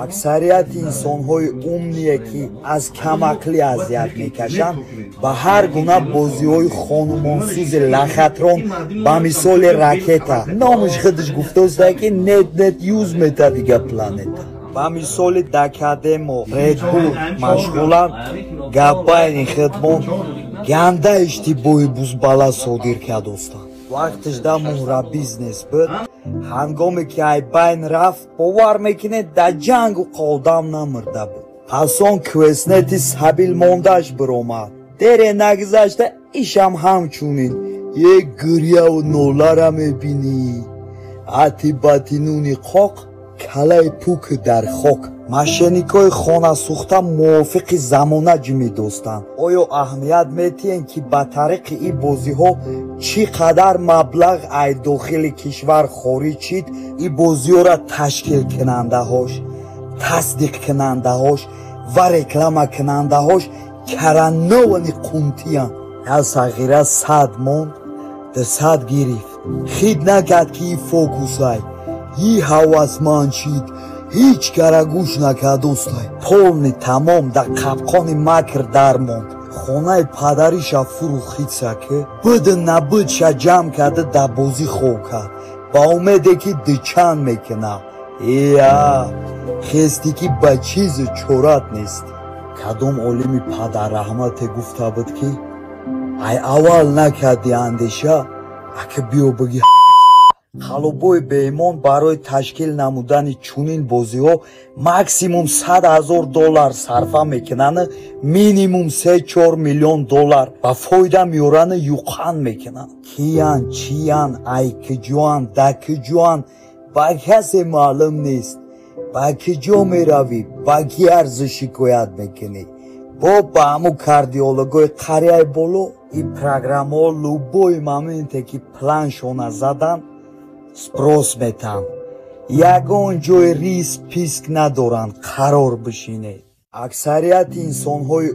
اکثریت انسان‌های عمومیه که از کم‌عقلی اذیت می‌کشند با هر گونه بازی‌های خانمانسوز لخطران با مثال راکتا نامش خودش گفته است که نت یوز می‌کنه دیگه پلنت با مثال دکادم و ردبول مشغولن گپای خدمت گنده اشتباهی بوز بالا صادر کرده است وقتش در مهر بیزنس بود هنگامی که ای بین رفت باور میکنه در جنگ و قادم نمرده بود پس آن کوسنتی سبیل ماندهش برآمد دیره نگذشته ایشم همچونین یک گریه و ناله را میبینی عتی باتی نونی قاق کلای پوک در خاک ماشینیکای خانه سوخته موافق زمانه جمی دوستان آیا اهمیت میتین که با طریق این بازی ها چقدر مبلغ ای داخل کشور خارج شد این بازی ها را تشکیل کننده هاش تصدیق کننده هاش و رکلام کننده هاش کرنوانی قومتیان یا صغیره 100 موند در 100 گرفت خید نکرد که این فوکوس های این حواسمند شید هیچ کره گوش نکرد دوستای پولنی تمام در قبقان مکر در موند خانه پدریش فروخید سکه بده نبودش جمع کرده در بازی خوب کرد با اومده که دچن میکنه ایا خستی که با چیز چورت نیست کدوم علمی پدر رحمت گفته بود که ای اول نکردی اندیشه اگه بیو بگی خلوبای بیمان برای تشکیل نمودن چونین بازی ها مکسیموم $100,000 صرفه میکنن مینیموم 3-4 میلیون دلار با فایده میورن یوقان میکنن کیان چیان ای کجوان دا کجوان با کسی معلوم نیست با کجا میروی با کی ارزشی شکایت میکنی با همو کاردیولوگای قریه بولو این پروگرام ها لوبای مومنته که پلانشونه زدن سپروس میتن یگان جای ریس پیسک ندارن قرار بشینه اکثریت انسان های